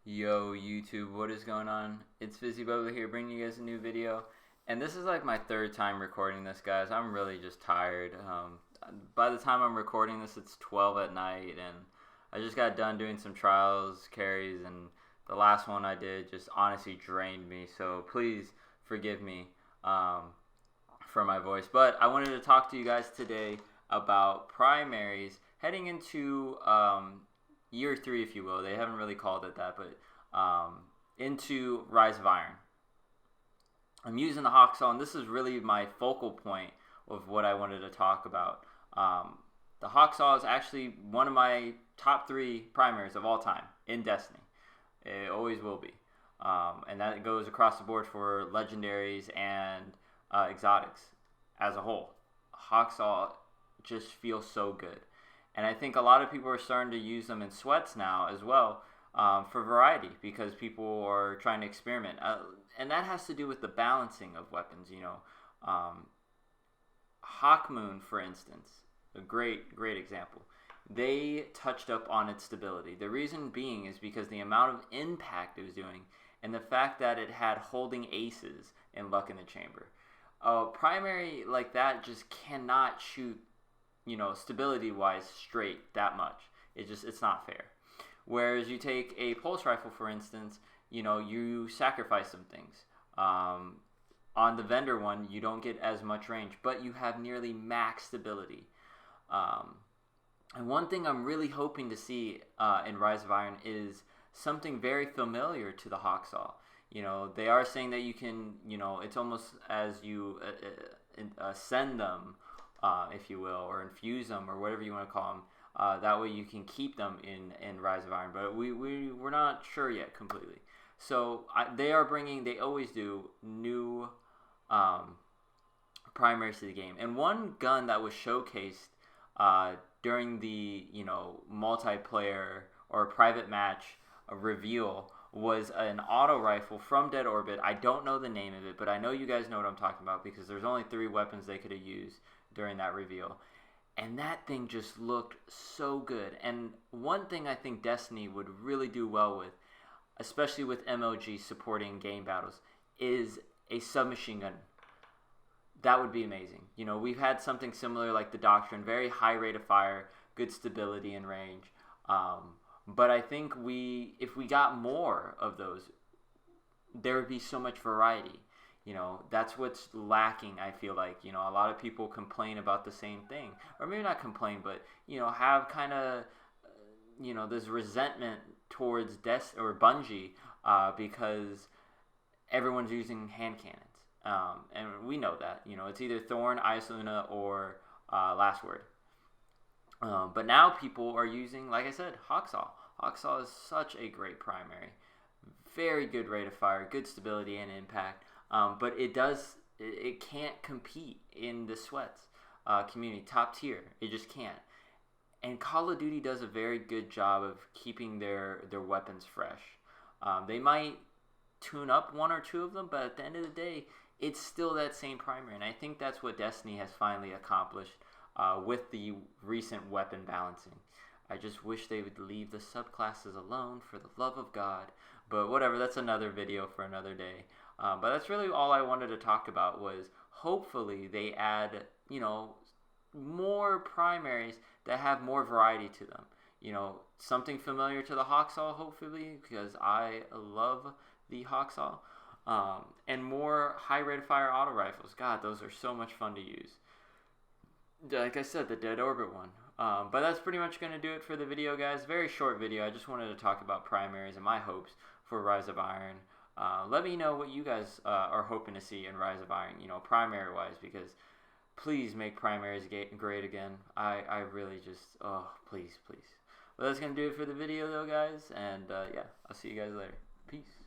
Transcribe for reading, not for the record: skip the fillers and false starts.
Yo, YouTube, what is going on? It's Fizzy Bubba here bringing you guys a new video. And this is like my third time recording this, guys. I'm really just tired. By the time I'm recording this, it's 12 at night, and I just got done doing some trials, carries, and the last one I did just honestly drained me. So please forgive me for my voice. But I wanted to talk to you guys today about primaries heading into year 3, if you will. They haven't really called it that, but into Rise of Iron. I'm using the Hawksaw, and this is really my focal point of what I wanted to talk about. The Hawksaw is actually one of my top 3 primaries of all time in Destiny. It always will be. And that goes across the board for legendaries and exotics as a whole. Hawksaw just feels so good. And I think a lot of people are starting to use them in sweats now as well, for variety, because people are trying to experiment. And that has to do with the balancing of weapons, you know. Hawkmoon, for instance, a great example. They touched up on its stability. The reason being is because the amount of impact it was doing and the fact that it had holding aces and luck in the chamber. A primary like that just cannot shoot, you know, stability wise straight that much. It's not fair. Whereas you take a pulse rifle, for instance, you know, you sacrifice some things. On the vendor one, you don't get as much range, but you have nearly max stability. And one thing I'm really hoping to see in Rise of Iron is something very familiar to the Hawksaw. You know, they are saying that you can, you know, it's almost as you send them, if you will, or infuse them, or whatever you want to call them. That way you can keep them in Rise of Iron, but we're not sure yet completely. So they always do new primaries to the game. And one gun that was showcased during the, you know, multiplayer or private match reveal was an auto rifle from Dead Orbit. I don't know the name of it, but I know you guys know what I'm talking about because there's only 3 weapons they could have used during that reveal. And that thing just looked so good. And one thing I think Destiny would really do well with, especially with MLG supporting game battles, is a submachine gun. That would be amazing. You know, we've had something similar like the Doctrine, very high rate of fire, good stability and range. But I think if we got more of those, there would be so much variety. You know, that's what's lacking, I feel like. You know, a lot of people complain about the same thing. Or maybe not complain, but, you know, have kind of, you know, this resentment towards Bungie because everyone's using hand cannons. And we know that. You know, it's either Thorn, Ice Luna, or Last Word. But now people are using, like I said, Hawksaw. Hawksaw is such a great primary. Very good rate of fire, good stability and impact. But it can't compete in the sweats community, top tier. It just can't. And Call of Duty does a very good job of keeping their weapons fresh. They might tune up 1 or 2 of them, but at the end of the day, it's still that same primary. And I think that's what Destiny has finally accomplished with the recent weapon balancing. I just wish they would leave the subclasses alone, for the love of God. But whatever, that's another video for another day. But that's really all I wanted to talk about, was hopefully they add, you know, more primaries that have more variety to them. You know, something familiar to the Hawksaw, hopefully, because I love the Hawksaw. And more high rate of fire auto rifles. God, those are so much fun to use. Like I said, the Dead Orbit one. But that's pretty much going to do it for the video, guys. Very short video. I just wanted to talk about primaries and my hopes for Rise of Iron. Let me know what you guys are hoping to see in Rise of Iron, you know, primary-wise, because please make primaries great again. I really just, please. Well, that's going to do it for the video, though, guys. And, yeah, I'll see you guys later. Peace.